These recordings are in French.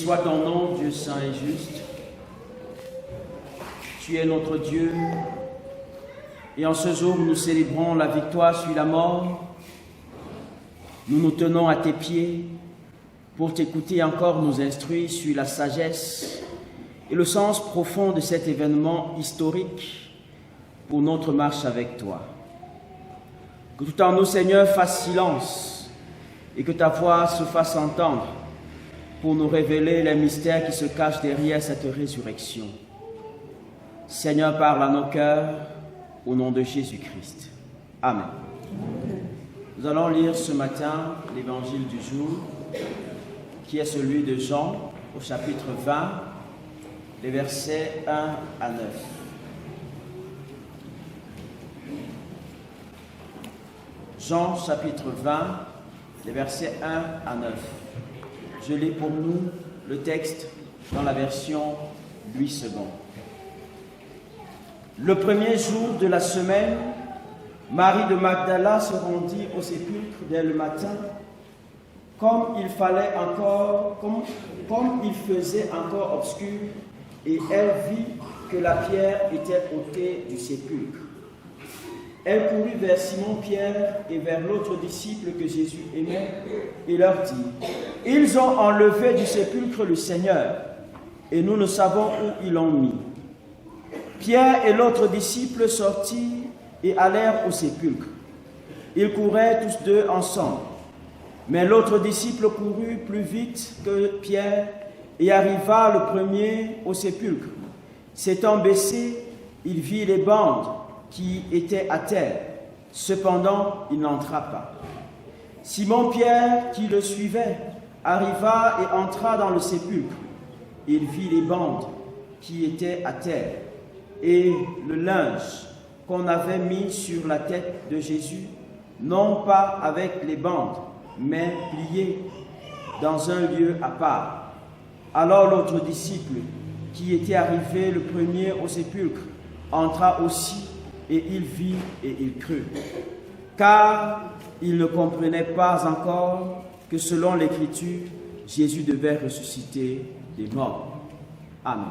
soit ton nom, Dieu saint et juste. Tu es notre Dieu. Et en ce jour où nous célébrons la victoire sur la mort, nous nous tenons à tes pieds pour t'écouter et encore nous instruire sur la sagesse et le sens profond de cet événement historique pour notre marche avec toi. Que tout en nous, Seigneur, fasse silence et que ta voix se fasse entendre pour nous révéler les mystères qui se cachent derrière cette résurrection. Seigneur, parle à nos cœurs au nom de Jésus-Christ. Amen. Nous allons lire ce matin l'évangile du jour, qui est celui de Jean, au chapitre 20, les versets 1 à 9. Jean, chapitre 20, les versets 1 à 9. Je lis pour nous le texte dans la version Louis II. Le premier jour de la semaine, Marie de Magdala se rendit au sépulcre dès le matin, comme il faisait encore obscur, et elle vit que la pierre était ôtée du sépulcre. Elle courut vers Simon-Pierre et vers l'autre disciple que Jésus aimait, et leur dit : « Ils ont enlevé du sépulcre le Seigneur, et nous ne savons où ils l'ont mis. » Pierre et l'autre disciple sortirent et allèrent au sépulcre. Ils couraient tous deux ensemble. Mais l'autre disciple courut plus vite que Pierre et arriva le premier au sépulcre. S'étant baissé, il vit les bandes qui étaient à terre. Cependant, il n'entra pas. Simon-Pierre, qui le suivait, arriva et entra dans le sépulcre. Il vit les bandes qui étaient à terre et le linge qu'on avait mis sur la tête de Jésus, non pas avec les bandes, mais plié dans un lieu à part. Alors l'autre disciple, qui était arrivé le premier au sépulcre, entra aussi, et il vit et il crut. Car il ne comprenait pas encore que selon l'Écriture, Jésus devait ressusciter des morts. Amen.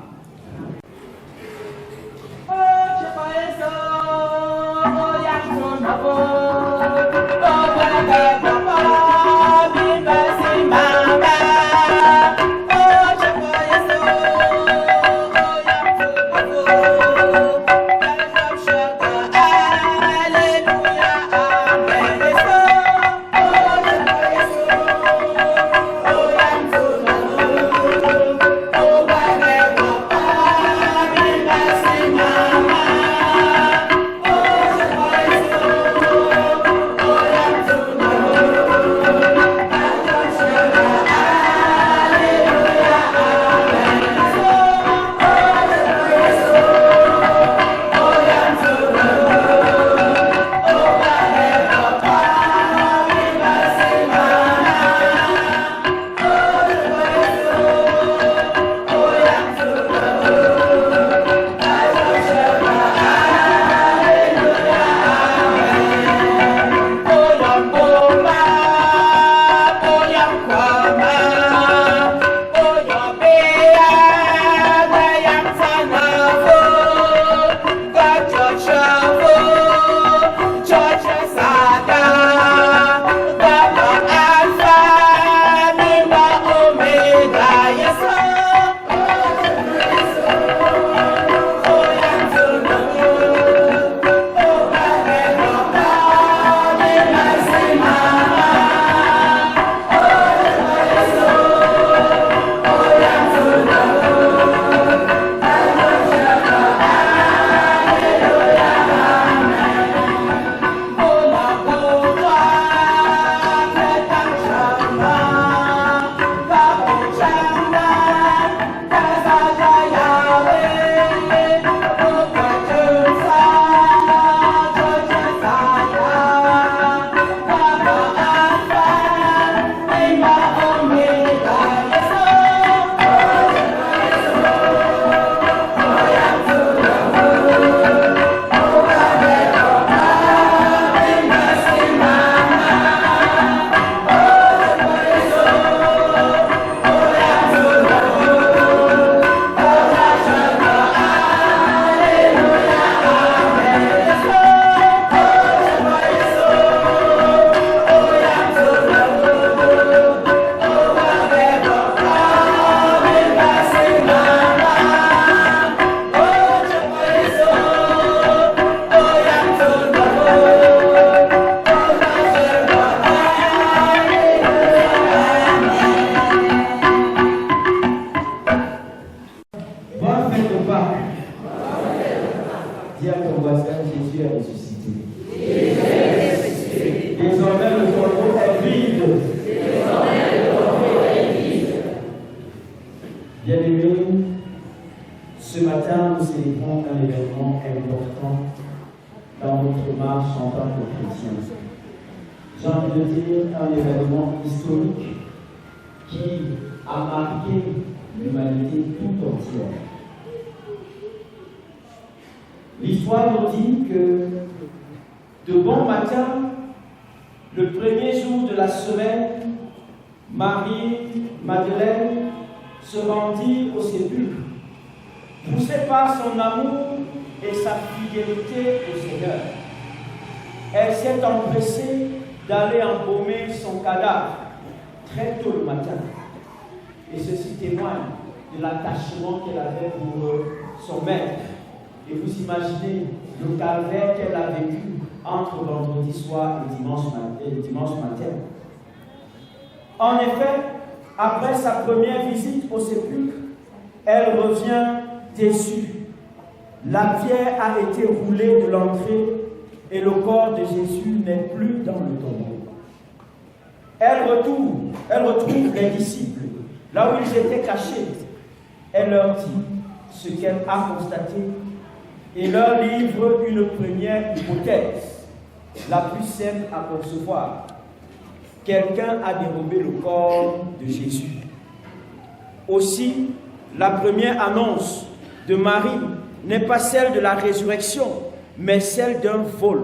événement important dans notre marche en tant que chrétiens. J'ai envie de dire un événement historique qui a marqué l'humanité tout entière. L'histoire nous dit que de bon matin, le premier jour de la semaine, Marie-Madeleine se rendit au sépulcre, poussée par son amour et sa fidélité au Seigneur. Elle s'est empressée d'aller embaumer son cadavre très tôt le matin. Et ceci témoigne de l'attachement qu'elle avait pour son maître. Et vous imaginez le calvaire qu'elle a vécu entre vendredi soir et dimanche matin. En effet, après sa première visite au sépulcre, elle revient déçue. La pierre a été roulée de l'entrée et le corps de Jésus n'est plus dans le tombeau. Elle retrouve les disciples là où ils étaient cachés. Elle leur dit ce qu'elle a constaté et leur livre une première hypothèse, la plus simple à concevoir. Quelqu'un a dérobé le corps de Jésus. Aussi, la première annonce de Marie n'est pas celle de la résurrection, mais celle d'un vol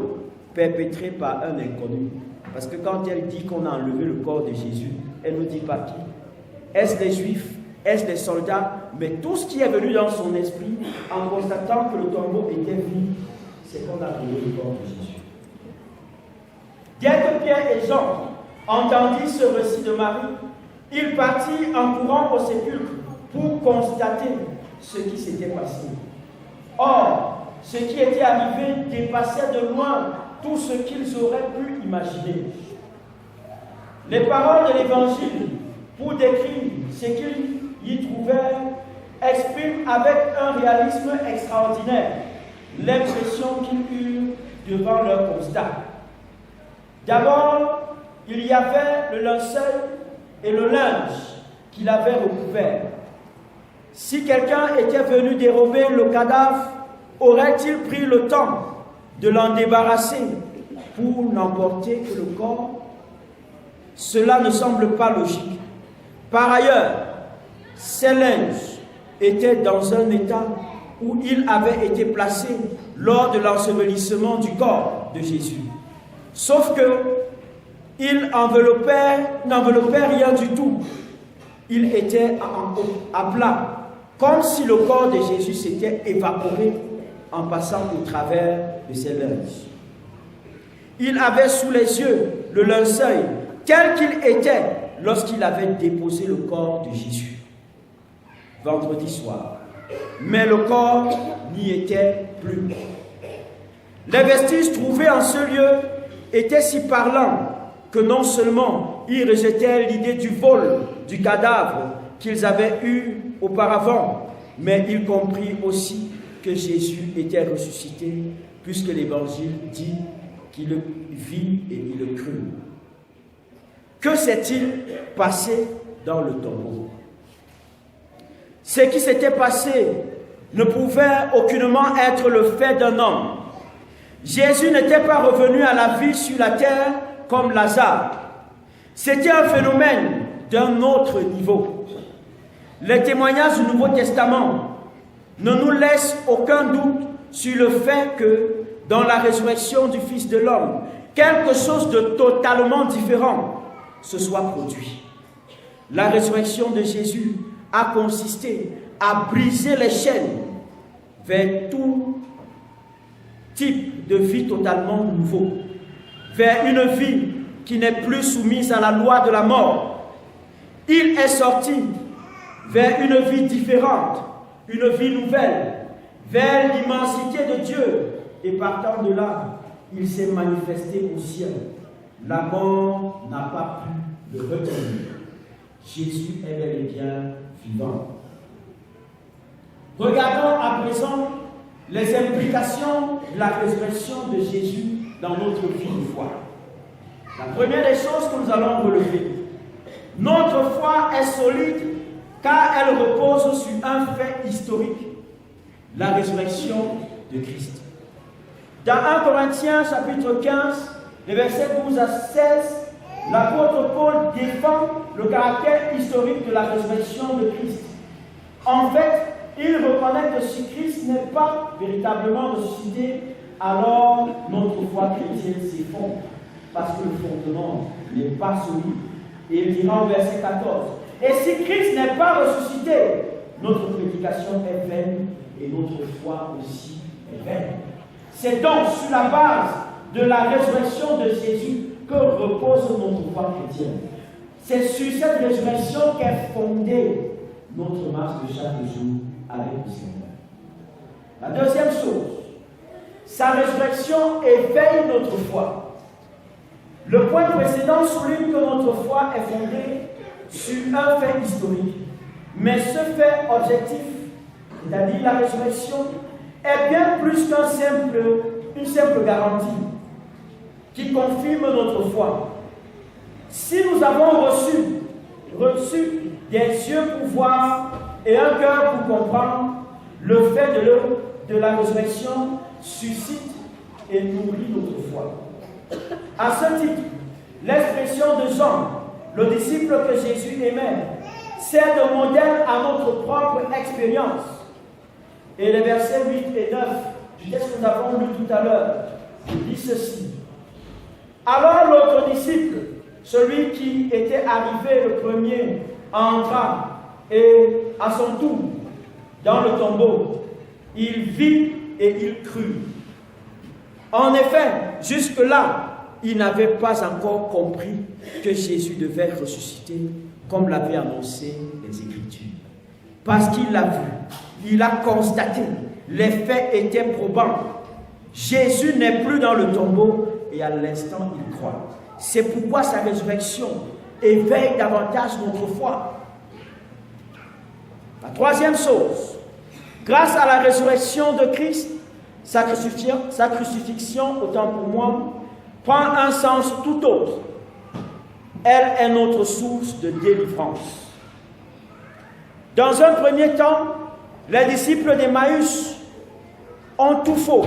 perpétré par un inconnu. Parce que quand elle dit qu'on a enlevé le corps de Jésus, elle ne dit pas qui. Est-ce les Juifs? Est-ce les soldats? Mais tout ce qui est venu dans son esprit, en constatant que le tombeau était vide, c'est qu'on a trouvé le corps de Jésus. Dès que Pierre et Jean entendirent ce récit de Marie, ils partirent en courant au sépulcre pour constater ce qui s'était passé. Or, ce qui était arrivé dépassait de loin tout ce qu'ils auraient pu imaginer. Les paroles de l'Évangile, pour décrire ce qu'ils y trouvèrent, expriment avec un réalisme extraordinaire l'impression qu'ils eurent devant leur constat. D'abord, il y avait le linceul et le linge qu'il avait recouvert. Si quelqu'un était venu dérober le cadavre, aurait-il pris le temps de l'en débarrasser pour n'emporter que le corps? Cela ne semble pas logique. Par ailleurs, ces linges étaient dans un état où ils avaient été placés lors de l'ensevelissement du corps de Jésus. Sauf que ils n'enveloppaient rien du tout. Ils étaient à plat, comme si le corps de Jésus s'était évaporé en passant au travers de ces linges. Il avait sous les yeux le linceul tel qu'il était lorsqu'il avait déposé le corps de Jésus, vendredi soir. Mais le corps n'y était plus. Les vestiges trouvés en ce lieu étaient si parlants que non seulement ils rejetaient l'idée du vol du cadavre qu'ils avaient eu auparavant, mais ils comprirent aussi que Jésus était ressuscité, puisque l'Évangile dit qu'il le vit et il le crut. Que s'est-il passé dans le tombeau? Ce qui s'était passé ne pouvait aucunement être le fait d'un homme. Jésus n'était pas revenu à la vie sur la terre comme Lazare. C'était un phénomène d'un autre niveau. Les témoignages du Nouveau Testament ne nous laissent aucun doute sur le fait que dans la résurrection du Fils de l'homme, quelque chose de totalement différent se soit produit. La résurrection de Jésus a consisté à briser les chaînes vers tout type de vie totalement nouveau, vers une vie qui n'est plus soumise à la loi de la mort. Il est sorti vers une vie différente, une vie nouvelle, vers l'immensité de Dieu. Et partant de là, il s'est manifesté au ciel. La mort n'a pas pu le retenir. Jésus est bel et bien vivant. Regardons à présent les implications de la résurrection de Jésus dans notre vie de foi. La première des choses que nous allons relever, notre foi est solide car elle repose sur un fait historique, la résurrection de Christ. Dans 1 Corinthiens chapitre 15, les versets 12 à 16, l'apôtre Paul défend le caractère historique de la résurrection de Christ. En fait, il reconnaît que si Christ n'est pas véritablement ressuscité, alors notre foi chrétienne s'effondre, parce que le fondement n'est pas solide. Et il dira au verset 14, « Et si Christ n'est pas ressuscité, notre prédication est vaine et notre foi aussi est vaine. » C'est donc sur la base de la résurrection de Jésus que repose notre foi chrétienne. C'est sur cette résurrection qu'est fondée notre marche de chaque jour avec le Seigneur. La deuxième chose, sa résurrection éveille notre foi. Le point précédent souligne que notre foi est fondée sur un fait historique. Mais ce fait objectif, c'est-à-dire la résurrection, est bien plus qu'une simple garantie qui confirme notre foi. Si nous avons reçu des yeux pour voir et un cœur pour comprendre, le fait de la résurrection suscite et nourrit notre foi. À ce titre, l'expression de Jean, le disciple que Jésus aimait, sert de modèle à notre propre expérience. Et les versets 8 et 9 du texte que nous avons lu tout à l'heure disent ceci. Alors l'autre disciple, celui qui était arrivé le premier, entra et à son tour dans le tombeau, il vit et il crut. En effet, jusque-là, il n'avait pas encore compris que Jésus devait ressusciter comme l'avaient annoncé les Écritures. Parce qu'il l'a vu, il a constaté, les faits étaient probants. Jésus n'est plus dans le tombeau et à l'instant il croit. C'est pourquoi sa résurrection éveille davantage notre foi. La troisième chose, grâce à la résurrection de Christ, sa crucifixion, autant pour moi, prend un sens tout autre. Elle est notre source de délivrance. Dans un premier temps, les disciples d'Emmaüs ont tout faux.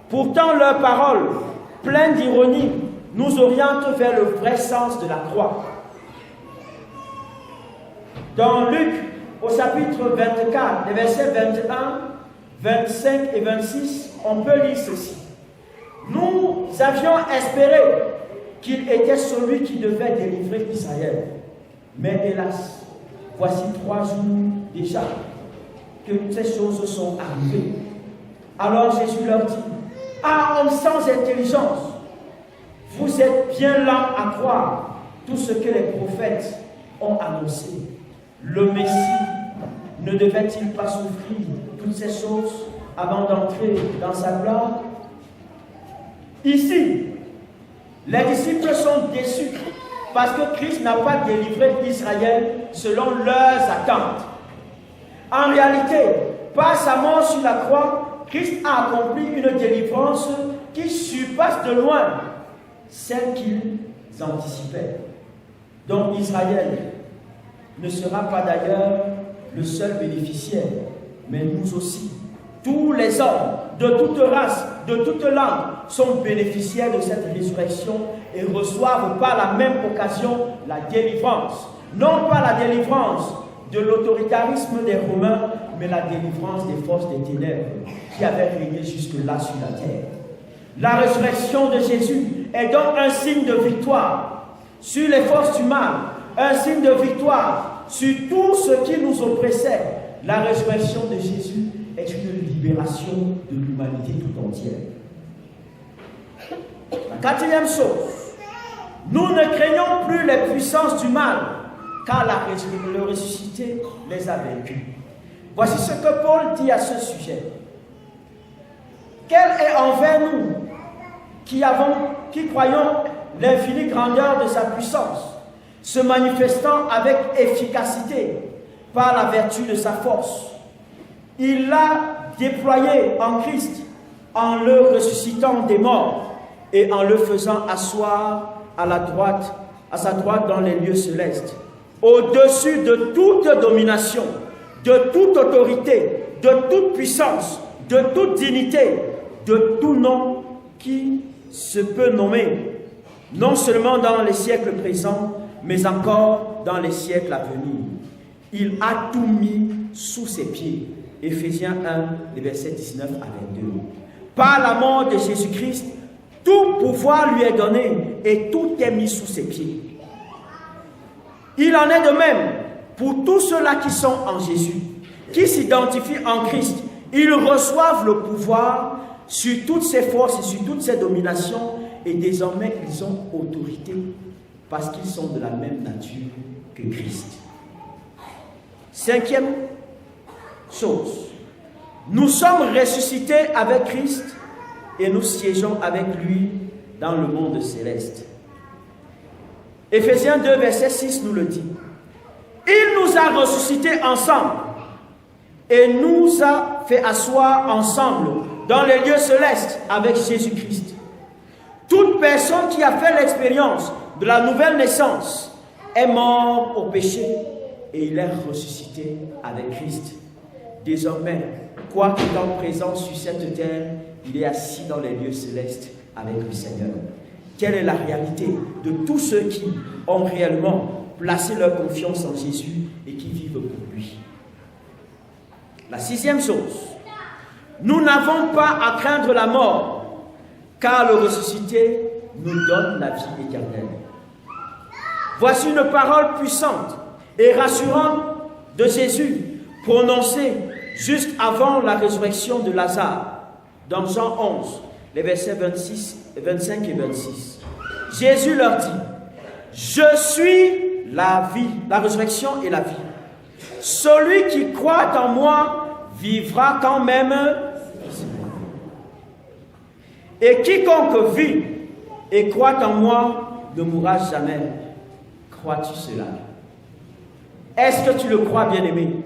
Pourtant, leurs paroles, pleines d'ironie, nous orientent vers le vrai sens de la croix. Dans Luc, au chapitre 24, les versets 21, 25 et 26, on peut lire ceci. Nous avions espéré qu'il était celui qui devait délivrer Israël. Mais hélas, voici 3 jours déjà que ces choses sont arrivées. Alors Jésus leur dit, « Ah, homme sans intelligence, vous êtes bien lents à croire tout ce que les prophètes ont annoncé. Le Messie ne devait-il pas souffrir toutes ces choses avant d'entrer dans sa gloire ?» Ici, les disciples sont déçus parce que Christ n'a pas délivré Israël selon leurs attentes. En réalité, par sa mort sur la croix, Christ a accompli une délivrance qui surpasse de loin celle qu'ils anticipaient. Donc Israël ne sera pas d'ailleurs le seul bénéficiaire, mais nous aussi. Tous les hommes de toute race, de toute langue sont bénéficiaires de cette résurrection et reçoivent par la même occasion la délivrance. Non pas la délivrance de l'autoritarisme des Romains, mais la délivrance des forces des ténèbres qui avaient régné jusque-là sur la terre. La résurrection de Jésus est donc un signe de victoire sur les forces du mal, un signe de victoire sur tout ce qui nous oppressait. La résurrection de Jésus est une libération de l'humanité tout entière. La quatrième chose, nous ne craignons plus les puissances du mal, car le ressuscité les a vaincus. Voici ce que Paul dit à ce sujet. Quelle est envers nous qui croyons l'infinie grandeur de sa puissance, se manifestant avec efficacité par la vertu de sa force. Il l'a déployé en Christ en le ressuscitant des morts et en le faisant asseoir à sa droite dans les lieux célestes, au-dessus de toute domination, de toute autorité, de toute puissance, de toute dignité, de tout nom qui se peut nommer, non seulement dans les siècles présents, mais encore dans les siècles à venir. Il a tout mis sous ses pieds. Éphésiens 1, les versets 19 à 22. Par la mort de Jésus-Christ, tout pouvoir lui est donné et tout est mis sous ses pieds. Il en est de même pour tous ceux-là qui sont en Jésus, qui s'identifient en Christ. Ils reçoivent le pouvoir sur toutes ses forces et sur toutes ses dominations, et désormais ils ont autorité parce qu'ils sont de la même nature que Christ. Cinquième chose, nous sommes ressuscités avec Christ et nous siégeons avec lui dans le monde céleste. Éphésiens 2, verset 6 nous le dit. Il nous a ressuscités ensemble et nous a fait asseoir ensemble dans les lieux célestes avec Jésus-Christ. Toute personne qui a fait l'expérience de la nouvelle naissance est mort au péché et il est ressuscité avec Christ. Désormais, quoique étant présent sur cette terre, il est assis dans les lieux célestes avec le Seigneur. Quelle est la réalité de tous ceux qui ont réellement placé leur confiance en Jésus et qui vivent pour lui? La sixième chose, nous n'avons pas à craindre la mort, car le ressuscité nous donne la vie éternelle. Voici une parole puissante et rassurante de Jésus, prononcée juste avant la résurrection de Lazare, dans Jean 11, les versets 25 et 26. Jésus leur dit, « Je suis la vie, la résurrection et la vie. Celui qui croit en moi vivra quand même. Et quiconque vit et croit en moi ne mourra jamais. » Crois-tu cela? Est-ce que tu le crois, bien-aimé?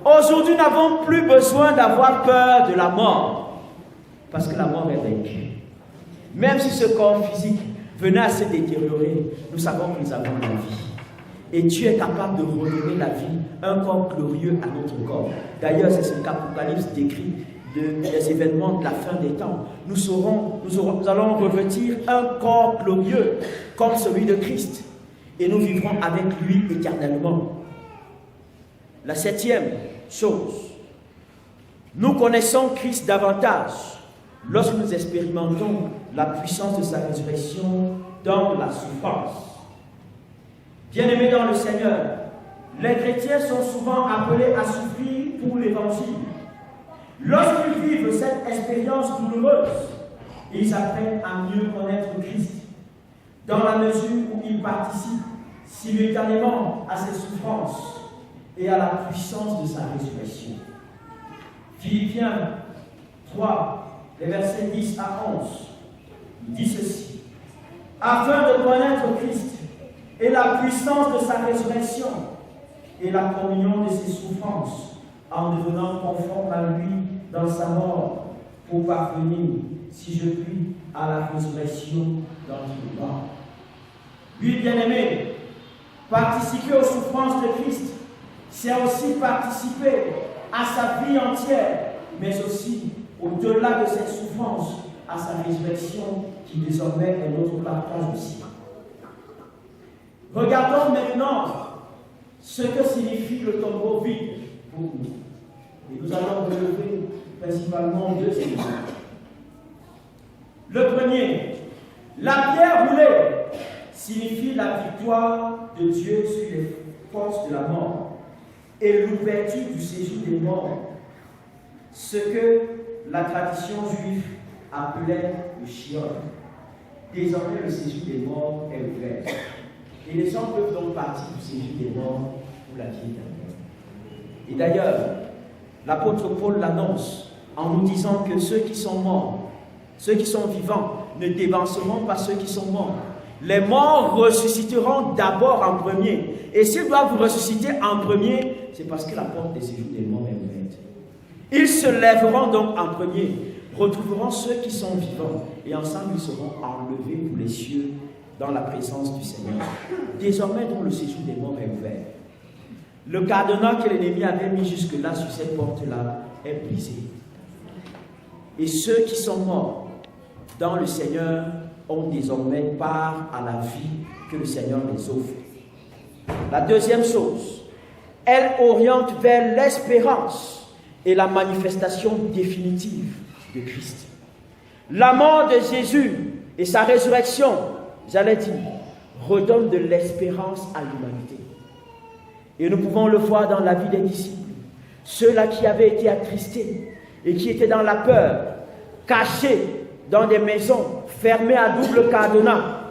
Aujourd'hui, nous n'avons plus besoin d'avoir peur de la mort, parce que la mort est vaincue. Même si ce corps physique venait à se détériorer, nous savons que nous avons la vie. Et Dieu est capable de redonner la vie, un corps glorieux à notre corps. D'ailleurs, c'est ce qu'Apocalypse décrit des événements de la fin des temps. Nous allons revêtir un corps glorieux comme celui de Christ. Et nous vivrons avec lui éternellement. La septième chose, nous connaissons Christ davantage lorsque nous expérimentons la puissance de sa résurrection dans la souffrance. Bien-aimés dans le Seigneur, les chrétiens sont souvent appelés à souffrir pour l'évangile. Lorsqu'ils vivent cette expérience douloureuse, ils apprennent à mieux connaître Christ, dans la mesure où ils participent simultanément à ses souffrances et à la puissance de sa résurrection. Philippiens 3, les versets 10 à 11, dit ceci. Afin de connaître Christ et la puissance de sa résurrection et la communion de ses souffrances, en devenant conforme à lui dans sa mort, pour parvenir, si je puis, à la résurrection d'entre les morts. Lui, bien-aimé, participer aux souffrances de Christ, c'est aussi participer à sa vie entière, mais aussi, au-delà de cette souffrance, à sa résurrection, qui désormais est notre partage aussi. Regardons maintenant ce que signifie le tombeau vide pour nous. Et nous allons relever principalement deux éléments. Le premier, la pierre roulée signifie la victoire de Dieu sur les forces de la mort et l'ouverture du séjour des morts, ce que la tradition juive appelait le Sheol. Désormais, le séjour des morts est ouvert. Et les gens peuvent donc partir du séjour des morts pour la vie éternelle. Et d'ailleurs, l'apôtre Paul l'annonce en nous disant que ceux qui sont morts, ceux qui sont vivants, ne dévanceront pas ceux qui sont morts. Les morts ressusciteront d'abord en premier. Et s'ils doivent ressusciter en premier, c'est parce que la porte des séjours des morts est ouverte. Ils se lèveront donc en premier, retrouveront ceux qui sont vivants, et ensemble ils seront enlevés pour les cieux dans la présence du Seigneur. Désormais, donc, le séjour des morts est ouvert. Le cadenas que l'ennemi avait mis jusque-là sur cette porte-là est brisé. Et ceux qui sont morts dans le Seigneur ont désormais part à la vie que le Seigneur les offre. La deuxième chose, elle oriente vers l'espérance et la manifestation définitive de Christ. La mort de Jésus et sa résurrection, j'allais dire, redonnent de l'espérance à l'humanité. Et nous pouvons le voir dans la vie des disciples. Ceux-là qui avaient été attristés et qui étaient dans la peur, cachés dans des maisons, fermées à double cadenas,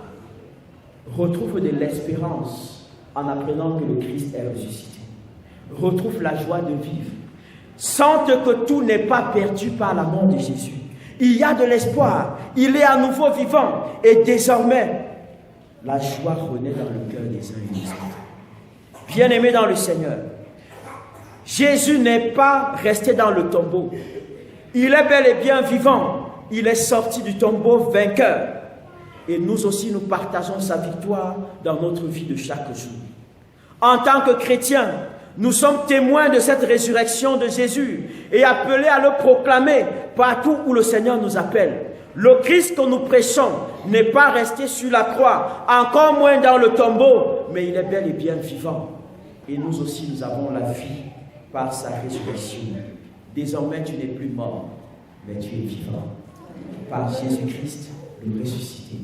retrouvent de l'espérance en apprenant que le Christ est ressuscité. Retrouvent la joie de vivre. Sentent que tout n'est pas perdu par la mort de Jésus. Il y a de l'espoir. Il est à nouveau vivant. Et désormais, la joie renaît dans le cœur des uns et des autres. Bien-aimés dans le Seigneur, Jésus n'est pas resté dans le tombeau. Il est bel et bien vivant. Il est sorti du tombeau vainqueur. Et nous aussi, nous partageons sa victoire dans notre vie de chaque jour. En tant que chrétiens, nous sommes témoins de cette résurrection de Jésus et appelés à le proclamer partout où le Seigneur nous appelle. Le Christ que nous prêchons n'est pas resté sur la croix, encore moins dans le tombeau, mais il est bel et bien vivant. Et nous aussi, nous avons la vie par sa résurrection. Désormais, tu n'es plus mort, mais tu es vivant. Par Jésus-Christ, le ressuscité.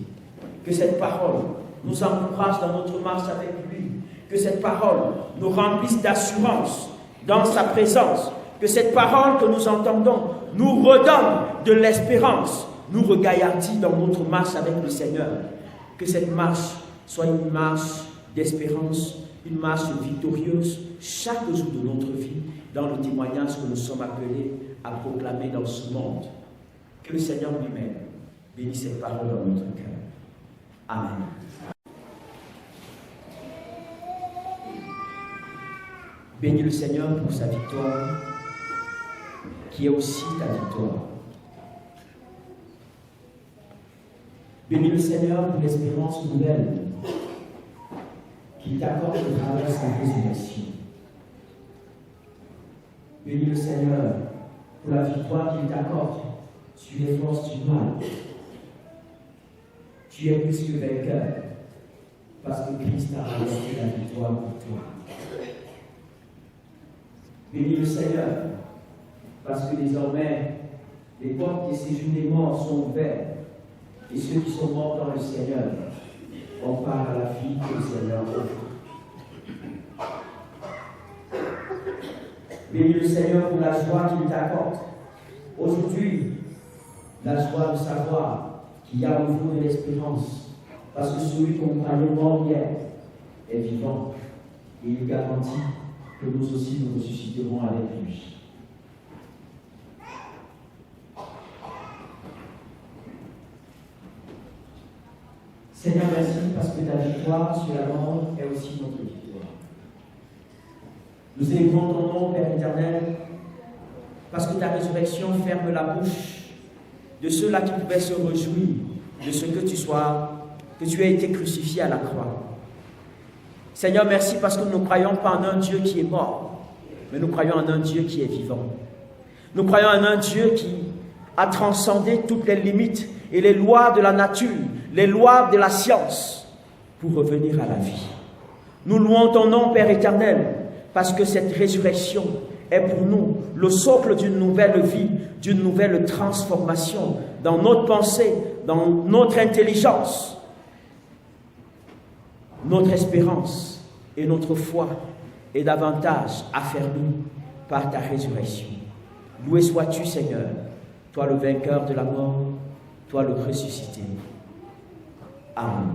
Que cette parole nous encourage dans notre marche avec lui. Que cette parole nous remplisse d'assurance dans sa présence. Que cette parole que nous entendons nous redonne de l'espérance, nous regaillardit dans notre marche avec le Seigneur. Que cette marche soit une marche d'espérance, une marche victorieuse chaque jour de notre vie, dans le témoignage que nous sommes appelés à proclamer dans ce monde. Que le Seigneur lui-même bénisse cette parole dans notre cœur. Amen. Bénis le Seigneur pour sa victoire, qui est aussi ta victoire. Bénis le Seigneur pour l'espérance nouvelle qu'il t'accorde à travers sa résurrection. Bénis le Seigneur pour la victoire qu'il t'accorde sur les forces du mal. Tu es plus que vainqueur, parce que Christ a remporté la victoire pour toi. Bénis le Seigneur, parce que désormais, les portes des séjours des morts sont ouvertes, et ceux qui sont morts dans le Seigneur ont part à la vie que le Seigneur offre. Bénis le Seigneur pour la joie qu'il t'accorde. Aujourd'hui, la joie de savoir qu'il y a au vous de l'espérance, parce que celui qu'on croyait mort hier est vivant, et il garantit que nous aussi nous ressusciterons avec lui. Seigneur, merci parce que ta victoire sur la mort est aussi notre victoire. Nous élevons ton nom, Père éternel, parce que ta résurrection ferme la bouche de ceux-là qui pouvaient se réjouir de ce que tu as été crucifié à la croix. Seigneur, merci parce que nous ne croyons pas en un Dieu qui est mort, mais nous croyons en un Dieu qui est vivant. Nous croyons en un Dieu qui a transcendé toutes les limites et les lois de la nature, les lois de la science, pour revenir à la vie. Nous louons ton nom, Père éternel, parce que cette résurrection est pour nous le socle d'une nouvelle vie, d'une nouvelle transformation dans notre pensée, dans notre intelligence. Notre espérance et notre foi est davantage affermie par ta résurrection. Loué sois-tu, Seigneur, toi le vainqueur de la mort, toi le ressuscité. Amen.